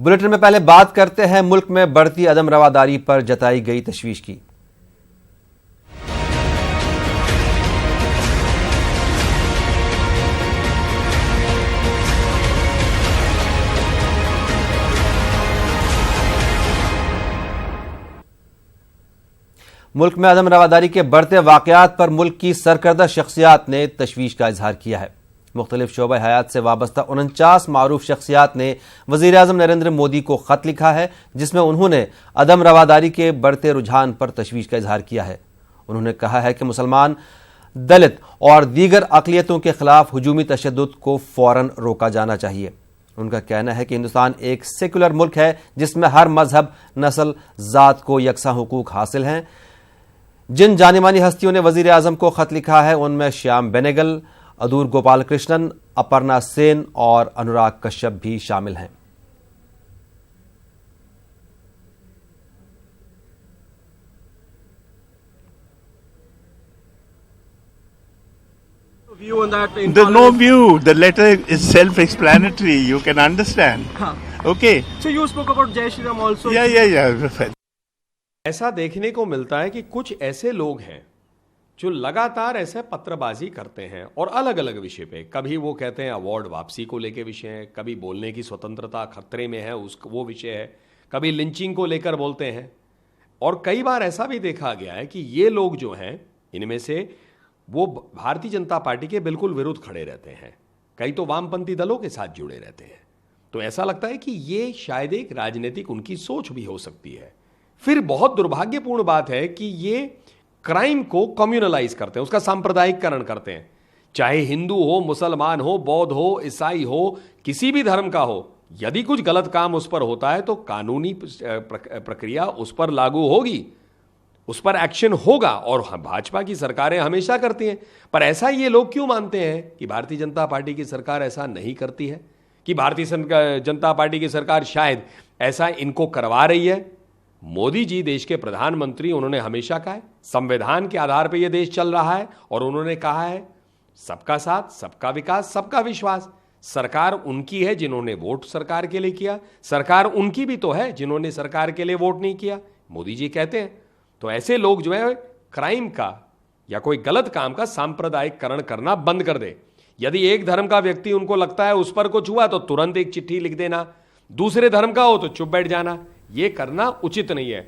Bulletin में पहले बात करते हैं मुल्क में बढ़ती अदम रवादारी पर जताई गई तशवीश की। मुल्क में अदम रवादारी के बढ़ते वाकयात पर मुल्क की सरकर्दा शख्सियात ने तशवीश का इजहार किया है। मुख्तलिफ शोबे हयात से वाबस्ता 49 मारूफ शख्सियात ने वज़ीर आज़म नरेंद्र मोदी को खत लिखा है, जिसमें उन्होंने अदम रवादारी के बढ़ते रुझान पर तशवीश का इजहार किया है। उन्होंने कहा है कि मुसलमान, दलित और दीगर अक़लियतों के खिलाफ हुजूमी तशद्दुद को फौरन रोका जाना चाहिए। उनका कहना है कि हिंदुस्तान एक सेकुलर मुल्क है जिसमें हर मजहब, नस्ल, ज़ात को यकसा हुकूक हासिल हैं। जिन जानी-मानी हस्तियों ने वज़ीर आज़म को खत लिखा है उनमें श्याम बेनेगल, अदूर गोपाल कृष्णन, अपर्णा सेन और अनुराग कश्यप भी शामिल हैं। There's no view. The letter is self-explanatory. You can understand. Okay. So you spoke about Jai Shri Ram also. Yeah. ऐसा देखने को मिलता है कि कुछ ऐसे लोग हैं जो लगातार ऐसे पत्रबाजी करते हैं और अलग अलग विषय पे। कभी वो कहते हैं अवार्ड वापसी को लेकर विषय है, कभी बोलने की स्वतंत्रता खतरे में है वो विषय है, कभी लिंचिंग को लेकर बोलते हैं। और कई बार ऐसा भी देखा गया है कि ये लोग जो हैं, इनमें से वो भारतीय जनता पार्टी के बिल्कुल विरुद्ध खड़े रहते हैं, कई तो वामपंथी दलों के साथ जुड़े रहते हैं। तो ऐसा लगता है कि ये शायद एक राजनीतिक उनकी सोच भी हो सकती है। फिर बहुत दुर्भाग्यपूर्ण बात है कि ये क्राइम को कम्युनलाइज करते हैं, उसका सांप्रदायिककरण करते हैं। चाहे हिंदू हो, मुसलमान हो, बौद्ध हो, ईसाई हो, किसी भी धर्म का हो, यदि कुछ गलत काम उस पर होता है तो कानूनी प्रक्रिया उस पर लागू होगी, उस पर एक्शन होगा। और भाजपा की सरकारें हमेशा करती हैं। पर ऐसा ये लोग क्यों मानते हैं कि भारतीय जनता पार्टी की सरकार ऐसा नहीं करती है, कि भारतीय जनता पार्टी की सरकार शायद ऐसा इनको करवा रही है? मोदी जी देश के प्रधानमंत्री, उन्होंने हमेशा कहा है संविधान के आधार पर यह देश चल रहा है, और उन्होंने कहा है सबका साथ, सबका विकास, सबका विश्वास। सरकार उनकी है जिन्होंने वोट सरकार के लिए किया, सरकार उनकी भी तो है जिन्होंने सरकार के लिए वोट नहीं किया, मोदी जी कहते हैं। तो ऐसे लोग जो है क्राइम का या कोई गलत काम का सांप्रदायिककरण करना बंद कर दे। यदि एक धर्म का व्यक्ति उनको लगता है उस पर कुछ हुआ तो तुरंत एक चिट्ठी लिख देना, दूसरे धर्म का हो तो चुप बैठ जाना, ये करना उचित नहीं है।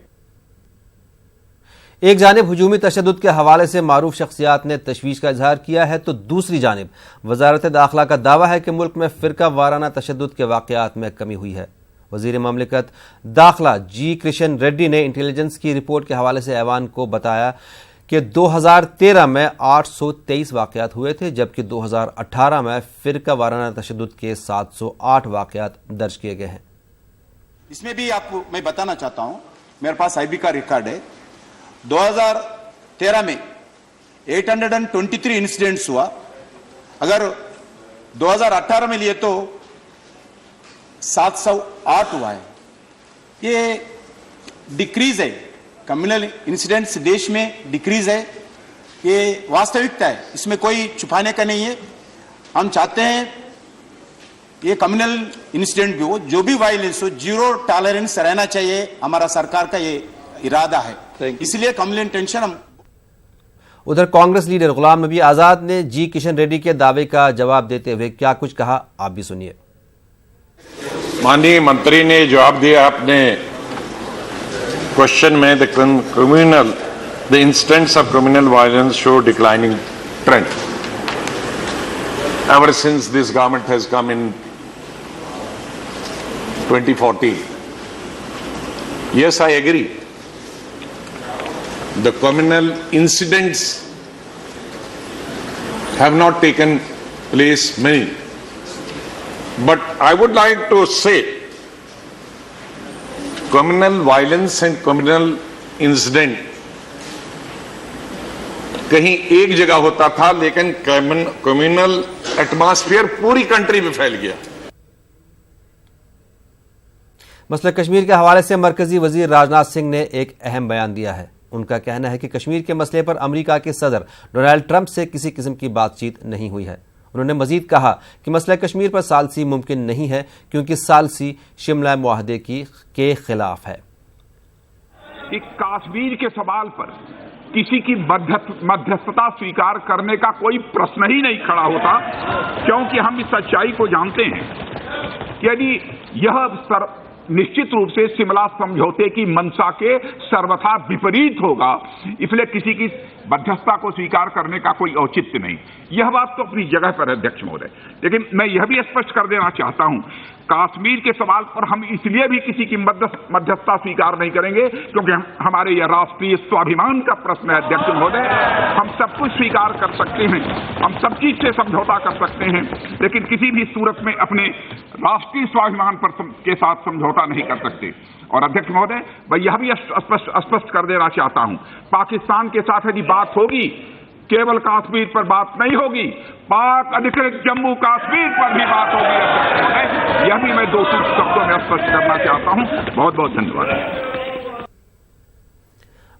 एक जानिब हुजूमी तशद्दुद के हवाले से मारूफ शख्सियात ने तशवीश का इजहार किया है, तो दूसरी जानिब वजारत दाखिला का दावा है कि मुल्क में फिरका वाराना तशद्दुद के वाकयात में कमी हुई है। वजीर ममलिकत दाखिला जी किशन रेड्डी ने इंटेलिजेंस की रिपोर्ट के हवाले से ऐवान को बताया कि 2013 में 823 वाकयात हुए थे, जबकि 2018 में फिरका वाराना तशद्दुद के 708 वाकयात दर्ज किए गए हैं। इसमें भी आपको मैं बताना चाहता हूं, मेरे पास आईबी का रिकॉर्ड है। 2013 में 823 इंसिडेंट्स हुआ, अगर 2018 में लिए तो 708 हुआ है। ये डिक्रीज है, कम्युनल इंसिडेंट्स देश में डिक्रीज है, ये वास्तविकता है, इसमें कोई छुपाने का नहीं है। हम चाहते हैं ये कम्युनल इंसिडेंट भी हो, जो भी वायलेंस हो, जीरो टॉलरेंस रहना चाहिए, हमारा सरकार का ये इरादा है। इसलिए कम्युनल टेंशन हम। उधर कांग्रेस लीडर गुलाम नबी आजाद ने जी किशन रेड्डी के दावे का जवाब देते हुए क्या कुछ कहा, आप भी सुनिए। माननीय मंत्री ने जवाब दिया अपने क्वेश्चन में, the incidents of communal violence show declining trend ever since this government has come in 2014. Yes, I agree. The communal incidents have not taken place many. But I would like to say communal violence and communal incident कहीं एक जगह होता था, लेकिन communal atmosphere पूरी country में फैल गया। मसला कश्मीर के हवाले से मरकजी वजीर राजनाथ सिंह ने एक अहम बयान दिया है। उनका कहना है कि कश्मीर के मसले पर अमेरिका के सदर डोनाल्ड ट्रंप से किसी किस्म की बातचीत नहीं हुई है। उन्होंने मजीद कहा कि मसला कश्मीर पर सालसी मुमकिन नहीं है क्योंकि सालसी शिमला मुआहदे के खिलाफ है। कि कश्मीर के सवाल पर किसी की मध्यस्थता स्वीकार करने का कोई प्रश्न ही नहीं खड़ा होता, क्योंकि हम इस सच्चाई को जानते हैं कि यदि यह निश्चित रूप से शिमला समझौते की मंशा के सर्वथा विपरीत होगा, इसलिए किसी की मध्यस्थता को स्वीकार करने का कोई औचित्य नहीं। यह बात तो अपनी जगह पर है अध्यक्ष महोदय, लेकिन मैं यह भी स्पष्ट कर देना चाहता हूं, कश्मीर के सवाल पर हम इसलिए भी किसी की मध्यस्थता स्वीकार नहीं करेंगे क्योंकि हमारे यह राष्ट्रीय स्वाभिमान का प्रश्न है अध्यक्ष महोदय। हम सब कुछ स्वीकार कर सकते हैं, हम सब चीज से समझौता कर सकते हैं, लेकिन किसी भी सूरत में अपने राष्ट्रीय स्वाभिमान पर के साथ समझौता नहीं कर सकते। और अध्यक्ष महोदय, मैं यह भी स्पष्ट कर देना चाहता हूं, पाकिस्तान के साथ यदि बात होगी केवल कश्मीर पर बात नहीं होगी, पाक अधिकृत जम्मू कश्मीर पर भी बात होगी अध्यक्ष महोदय। यह भी मैं 2 शब्दों में स्पष्ट करना चाहता हूं। बहुत बहुत धन्यवाद।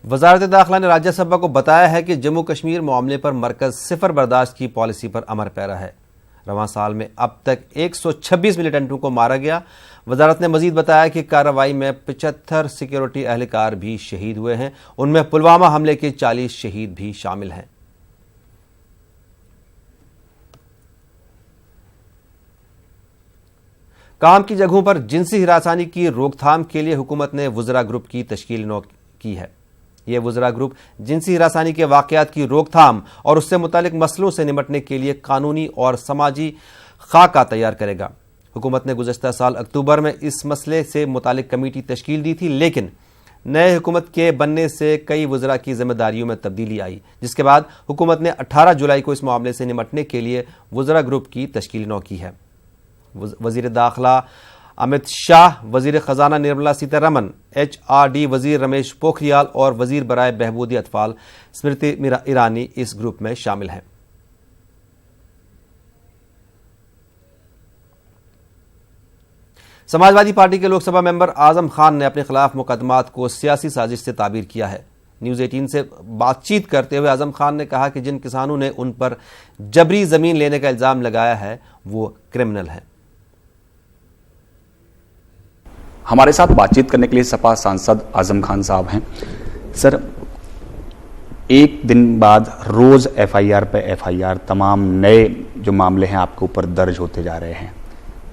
वजारत दाखिला ने राज्यसभा को बताया है कि जम्मू कश्मीर मामले पर मरकज सिफर बर्दाश्त की पॉलिसी पर अमर पैरा है। रवां साल में अब तक 126 मिलिटेंटों को मारा गया। वजारत ने मजीद बताया कि कार्रवाई में 75 सिक्योरिटी एहलकार भी शहीद हुए हैं, उनमें पुलवामा हमले के 40 शहीद भी शामिल हैं। काम की जगहों पर जिनसी हिरासानी की रोकथाम के लिए हुकूमत ने वुज़रा ग्रुप की तश्कील की है। यह वुज़रा ग्रुप जिनसी हिरासानी के वाक़यात की रोकथाम और उससे मुतालिक मसलों से निपटने के लिए कानूनी और समाजी खाका तैयार करेगा। हुकूमत ने गुज़श्ता साल अक्टूबर में इस मसले से मुतालिक कमेटी तश्कील दी थी, लेकिन नए हुकूमत के बनने से कई वुज़रा की जिम्मेदारियों में तब्दीली आई, जिसके बाद हुकूमत ने 18 जुलाई को इस मामले से निपटने के लिए वुज़रा ग्रुप की तश्कील की है। वज़ीर दाखिला अमित शाह, वज़ीर ख़जाना निर्मला सीतारमन, HRD वज़ीर रमेश पोखरियाल और वज़ीर बराए बहबूदी अतफ़ाल स्मृति ईरानी इस ग्रुप में शामिल हैं। समाजवादी पार्टी के लोकसभा मेंबर आजम खान ने अपने खिलाफ मुकदमात को सियासी साजिश से ताबीर किया है। न्यूज़ 18 से बातचीत करते हुए आजम खान ने कहा कि जिन किसानों ने उन पर जबरी जमीन लेने का इल्जाम लगाया है वो क्रिमिनल हैं। हमारे साथ बातचीत करने के लिए सपा सांसद आजम खान साहब हैं। सर, एक दिन बाद रोज FIR पे FIR, तमाम नए जो मामले हैं आपके ऊपर दर्ज होते जा रहे हैं,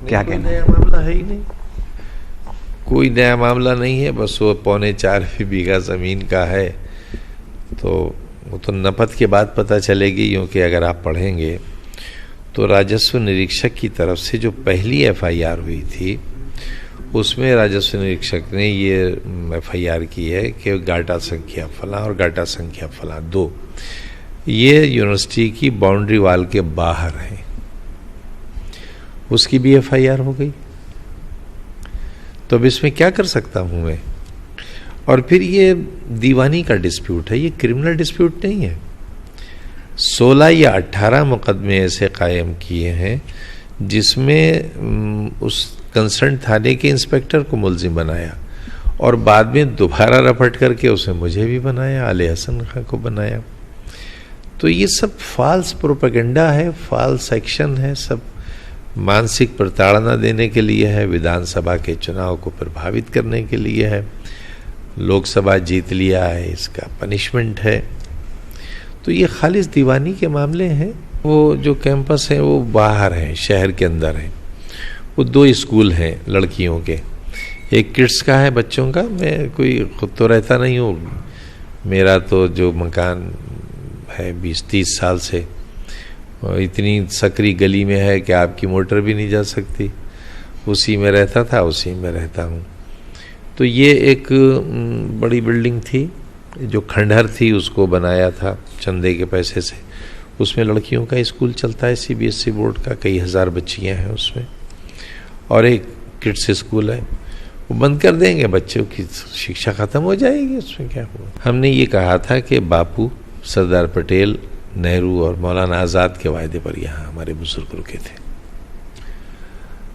क्या कहना है? नया मामला है ही नहीं, कोई नया मामला नहीं है। बस वो 4.25 बीघा जमीन का है, तो वो तो नपत के बाद पता चलेगी, क्योंकि अगर आप पढ़ेंगे तो राजस्व निरीक्षक की तरफ से जो पहली FIR हुई थी उसमें राजस्व निरीक्षक ने ये FIR की है कि गाटा संख्या फला और गाटा संख्या फला 2 ये यूनिवर्सिटी की बाउंड्री वाल के बाहर है, उसकी भी FIR हो गई। तो अब इसमें क्या कर सकता हूं मैं? और फिर ये दीवानी का डिस्प्यूट है, ये क्रिमिनल डिस्प्यूट नहीं है। 16 या 18 मुकदमे ऐसे कायम किए हैं जिसमें उस कंसर्न थाने के इंस्पेक्टर को मुलजिम बनाया और बाद में दोबारा रपट करके उसे मुझे भी बनाया, आले हसन खां को बनाया। तो ये सब फॉल्स प्रोपेगेंडा है, फॉल्स एक्शन है, सब मानसिक प्रताड़ना देने के लिए है, विधानसभा के चुनाव को प्रभावित करने के लिए है। लोकसभा जीत लिया है, इसका पनिशमेंट है। तो ये खालिस दीवानी के मामले हैं। वो जो कैंपस है वो बाहर है, शहर के अंदर है। वो 2 स्कूल हैं लड़कियों के, एक किड्स का है बच्चों का। मैं कोई खुद तो रहता नहीं हूँ, मेरा तो जो मकान है 20-30 साल से इतनी सकरी गली में है कि आपकी मोटर भी नहीं जा सकती, उसी में रहता था, उसी में रहता हूँ। तो ये एक बड़ी बिल्डिंग थी जो खंडहर थी, उसको बनाया था चंदे के पैसे से। उसमें लड़कियों का स्कूल चलता है CBSE बोर्ड का, कई हज़ार बच्चियाँ हैं उसमें, और एक किड्स स्कूल है। वो बंद कर देंगे, बच्चों की शिक्षा खत्म हो जाएगी, उसमें क्या हुआ। हमने ये कहा था कि बापू, सरदार पटेल, नेहरू और मौलाना आज़ाद के वायदे पर यहाँ हमारे बुजुर्ग रुके थे।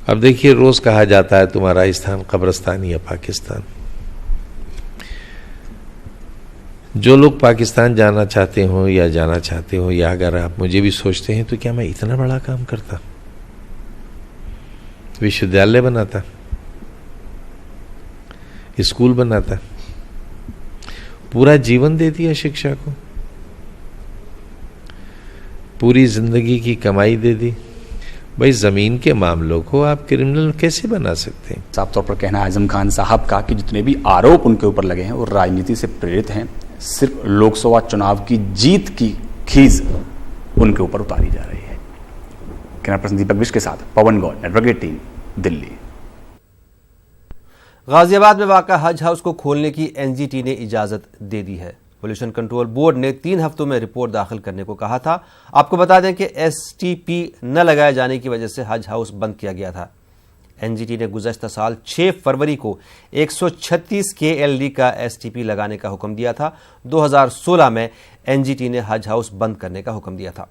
अब देखिए, रोज कहा जाता है तुम्हारा स्थान कब्रिस्तान या पाकिस्तान। जो लोग पाकिस्तान जाना चाहते हो या जाना चाहते हो, या अगर आप मुझे भी सोचते हैं, तो क्या मैं इतना बड़ा काम करता? विश्वविद्यालय बनाता, स्कूल बनाता, पूरा जीवन दे दिया शिक्षा को, पूरी जिंदगी की कमाई दे दी। भाई जमीन के मामलों को आप क्रिमिनल कैसे बना सकते हैं? साफ तौर पर कहना है आजम खान साहब का कि जितने भी आरोप उनके ऊपर लगे हैं वो राजनीति से प्रेरित हैं। सिर्फ लोकसभा चुनाव की जीत की खीज उनके ऊपर उतारी जा रही है। कैमरा पर्सन दीपक विश के साथ पवन गौर, नेटवर्क 18, दिल्ली। गाजियाबाद में वाक़ा हज हाउस को खोलने की एनजीटी ने इजाज़त दे दी है। पोल्यूशन कंट्रोल बोर्ड ने 3 हफ्तों में रिपोर्ट दाखिल करने को कहा था। आपको बता दें कि एसटीपी न लगाए जाने की वजह से हज हाउस बंद किया गया था। एनजीटी ने गुज़श्ता साल 6 फरवरी को 136 KLD का एसटीपी लगाने का हुक्म दिया था। 2016 में एनजीटी ने हज हाउस बंद करने का हुक्म दिया था।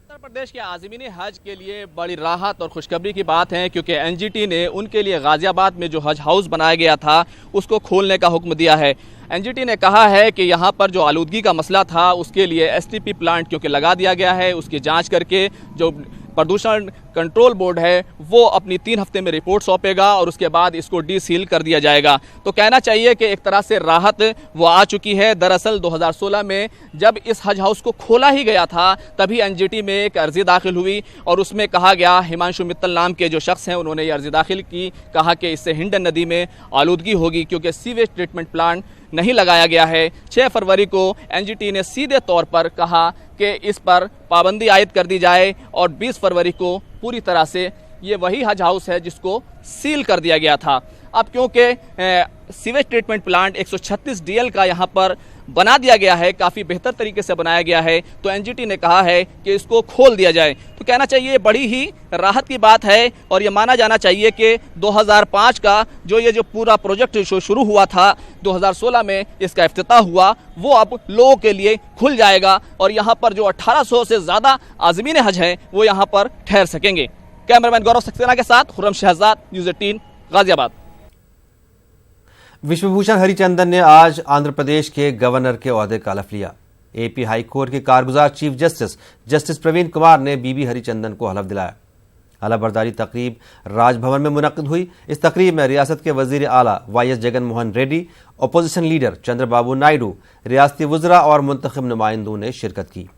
उत्तर प्रदेश के आज़मीन हज के लिए बड़ी राहत और खुशखबरी की बात है, क्योंकि एनजीटी ने उनके लिए गाजियाबाद में जो हज हाउस बनाया गया था उसको खोलने का हुक्म दिया है। एनजीटी ने कहा है कि यहाँ पर जो आलूदगी का मसला था उसके लिए एसटीपी प्लांट क्योंकि लगा दिया गया है, उसकी जांच करके जो प्रदूषण कंट्रोल बोर्ड है वो अपनी 3 हफ्ते में रिपोर्ट सौंपेगा और उसके बाद इसको डीसील कर दिया जाएगा। तो कहना चाहिए कि एक तरह से राहत वो आ चुकी है। दरअसल 2016 में जब इस हज हाउस को खोला ही गया था तभी एनजीटी में एक अर्जी दाखिल हुई और उसमें कहा गया, हिमांशु मित्तल नाम के जो शख्स हैं उन्होंने ये अर्जी दाखिल की, कहा कि इससे हिंडन नदी में आलूदगी होगी क्योंकि सीवेज ट्रीटमेंट प्लांट नहीं लगाया गया है। 6 फरवरी को एनजीटी ने सीधे तौर पर कहा कि इस पर पाबंदी आयद कर दी जाए और 20 फरवरी को पूरी तरह से ये वही हज हाउस है जिसको सील कर दिया गया था। अब क्योंकि सीवेज ट्रीटमेंट प्लांट 136 DL का यहाँ पर बना दिया गया है, काफ़ी बेहतर तरीके से बनाया गया है, तो एनजीटी ने कहा है कि इसको खोल दिया जाए। तो कहना चाहिए बड़ी ही राहत की बात है और ये माना जाना चाहिए कि 2005 का जो पूरा प्रोजेक्ट जो शुरू हुआ था 2016 में इसका इफ्तिताह हुआ, वो अब लोगों के लिए खुल जाएगा और यहाँ पर जो 1800 से ज़्यादा आज़मीन हज हैं वो यहाँ पर ठहर सकेंगे। कैमरामैन गौरव सक्सेना के साथ खुर्रम शहजाद, न्यूज़ 18, गाजियाबाद। विश्वभूषण हरिचंदन ने आज आंध्र प्रदेश के गवर्नर के ओहदे का हलफ लिया। एपी हाई कोर्ट के कारगुजार चीफ जस्टिस प्रवीण कुमार ने बीबी हरिचंदन को हलफ दिलाया। हलफ बर्दारी तकरीब राजभवन में मुनक्किद हुई। इस तकरीब में रियासत के वजीर आला YS Jagan Mohan Reddy, opposition leader Chandrababu Naidu, रियासती वज़रा और मुंतखब नुमाइंदों ने शिरकत की।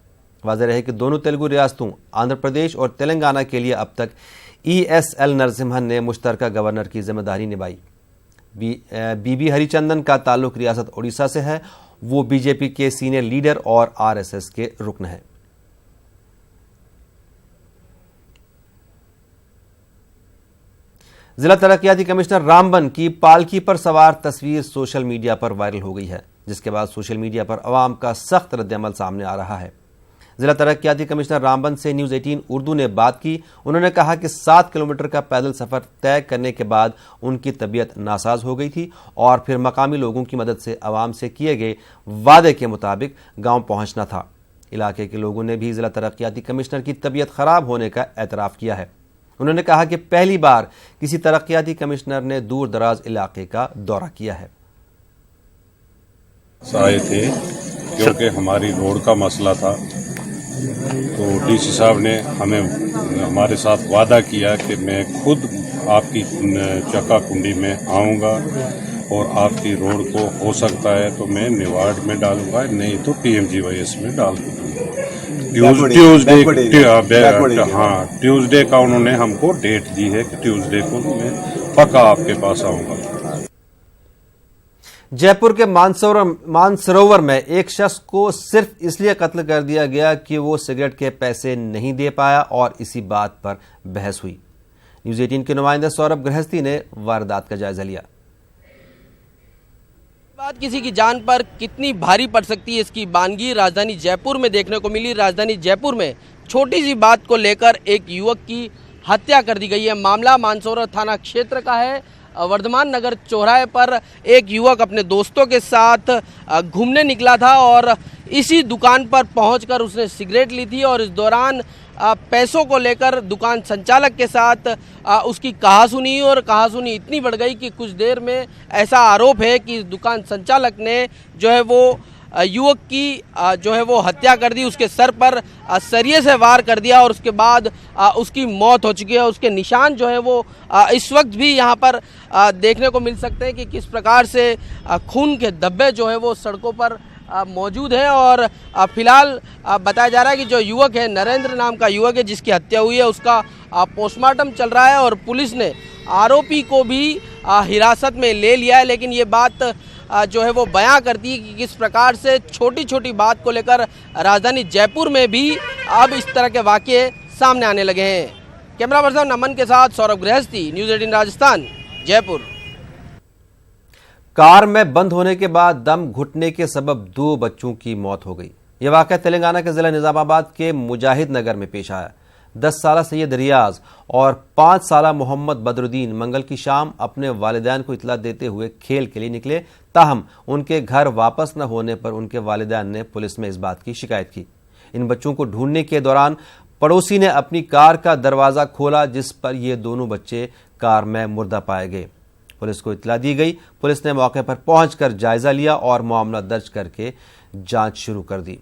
वाज़ेह है कि दोनों तेलुगु रियासतों आंध्र प्रदेश और तेलंगाना के लिए अब तक ESL नरसिम्हन ने मुश्तरका गवर्नर की जिम्मेदारी निभाई। बीबी हरिचंदन का ताल्लुक रियासत उड़ीसा से है। वो बीजेपी के सीनियर लीडर और RSS के रुकन हैं। जिला तरक्याती कमिश्नर रामबन की पालकी पर सवार तस्वीर सोशल मीडिया पर वायरल हो गई है, जिसके बाद सोशल मीडिया पर अवाम का सख्त रद्दअमल सामने आ रहा है। जिला तरक्याती कमिश्नर रामबन से न्यूज़ 18 उर्दू ने बात की। उन्होंने कहा कि 7 किलोमीटर का पैदल सफर तय करने के बाद उनकी तबीयत नासाज हो गई थी और फिर मकामी लोगों की मदद से अवाम से किए गए वादे के मुताबिक गांव पहुंचना था। इलाके के लोगों ने भी जिला तरक्याती कमिश्नर की तबीयत खराब होने का एतराफ़ किया है। उन्होंने कहा कि पहली बार किसी तरक्याती कमिश्नर ने दूर दराज इलाके का दौरा किया है। आए थे क्योंकि हमारी रोड का मसला था, तो डीसी साहब ने हमारे साथ वादा किया कि मैं खुद आपकी चक्का कुंडी में आऊँगा और आपकी रोड को हो सकता है तो मैं निवाड़ में डालूंगा, नहीं तो PMGYS में डाल दूंगा। ट्यूसडे का उन्होंने हमको डेट दी है कि ट्यूसडे को मैं पक्का आपके पास आऊँगा। जयपुर के मानसरोवर में एक शख्स को सिर्फ इसलिए कत्ल कर दिया गया कि वो सिगरेट के पैसे नहीं दे पाया और इसी बात पर बहस हुई। न्यूज़ 18 के नुमाइंदे सौरभ गृहस्थी ने वारदात का जायजा लिया। बात किसी की जान पर कितनी भारी पड़ सकती है, इसकी बानगी राजधानी जयपुर में देखने को मिली। राजधानी जयपुर में छोटी सी बात को लेकर एक युवक की हत्या कर दी गई है। मामला मानसरोवर थाना क्षेत्र का है। वर्धमान नगर चौराहे पर एक युवक अपने दोस्तों के साथ घूमने निकला था और इसी दुकान पर पहुंचकर उसने सिगरेट ली थी और इस दौरान पैसों को लेकर दुकान संचालक के साथ उसकी कहासुनी, और कहासुनी इतनी बढ़ गई कि कुछ देर में ऐसा आरोप है कि दुकान संचालक ने जो है वो युवक की जो है वो हत्या कर दी, उसके सर पर सरिये से वार कर दिया और उसके बाद उसकी मौत हो चुकी है। उसके निशान जो है वो इस वक्त भी यहाँ पर देखने को मिल सकते हैं कि किस प्रकार से खून के धब्बे जो है वो सड़कों पर मौजूद है। और फिलहाल बताया जा रहा है कि जो युवक है, नरेंद्र नाम का युवक है जिसकी हत्या हुई है, उसका पोस्टमार्टम चल रहा है और पुलिस ने आरोपी को भी हिरासत में ले लिया है। लेकिन ये बात जो है वो बयां करती है कि किस प्रकार से छोटी छोटी बात को लेकर राजधानी जयपुर में भी अब इस तरह के वाकये सामने आने लगे हैं। कैमरा पर्सन नमन के साथ सौरभ गृहस्थी, न्यूज़ 18 राजस्थान, जयपुर। कार में बंद होने के बाद दम घुटने के सबब 2 बच्चों की मौत हो गई। यह वाकया तेलंगाना के जिला निजामाबाद के मुजाहिद नगर में पेश आया। 10 साला सैयद रियाज और 5 साला मोहम्मद बदरुद्दीन मंगल की शाम अपने वालिदैन को इतला देते हुए खेल के लिए निकले। ताहम उनके घर वापस न होने पर उनके वालिदैन ने पुलिस में इस बात की शिकायत की। इन बच्चों को ढूंढने के दौरान पड़ोसी ने अपनी कार का दरवाजा खोला, जिस पर ये दोनों बच्चे कार में मुर्दा पाए गए। पुलिस को इतला दी गई। पुलिस ने मौके पर पहुंचकर जायजा लिया और मामला दर्ज करके जांच शुरू कर दी।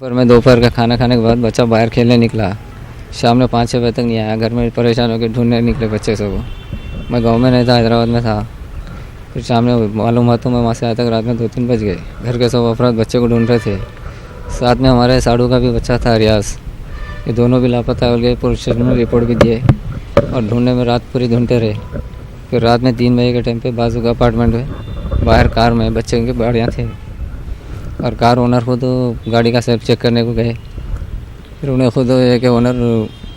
दोपहर का खाना खाने के बाद बच्चा बाहर खेलने निकला। शाम में 5-6 बजे तक नहीं आया। घर में परेशान होकर ढूंढने निकले बच्चे सब। मैं गांव में नहीं था, हैदराबाद में था। फिर शाम में मालूम हुआ तो मैं वहाँ से आया तक रात में 2-3 बज गए। घर के सब अफराद बच्चे को ढूंढ रहे थे। साथ में हमारे साड़ू का भी बच्चा था, रियाज। ये दोनों भी लापता हो गए। पुलिस स्टेशन में रिपोर्ट भी दिए और ढूंढने में रात पूरी ढूंढते रहे। फिर रात में 3 बजे के टाइम पे बाजू का अपार्टमेंट में बाहर कार में बच्चे के गाड़ियाँ थे और कार ओनर खुद गाड़ी का सेल्फ चेक करने को गए। फिर उन्हें खुद एक ओनर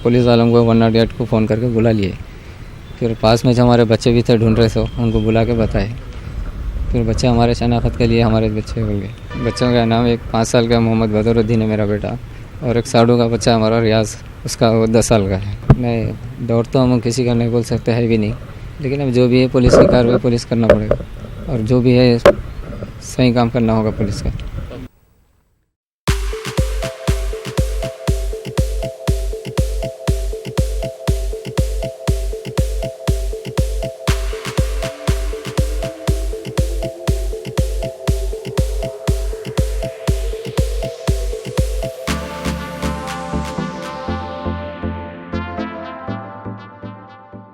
पुलिस वालों को 108 को फ़ोन करके बुला लिए। फिर पास में जो हमारे बच्चे भी थे ढूंढ रहे थे, उनको बुला के बताए। फिर बच्चे हमारे शनाख्त के लिए हमारे बच्चे हो गए। बच्चों का नाम एक 5 साल का मोहम्मद बदरुद्दीन है मेरा बेटा, और एक साड़ू का बच्चा हमारा रियाज, उसका 10 साल का है। मैं दौड़ तो हम किसी का नहीं बोल सकते है भी नहीं, लेकिन अब जो भी है पुलिस की कार्रवाई पुलिस करना पड़ेगा और जो भी है सही काम करना होगा पुलिस का।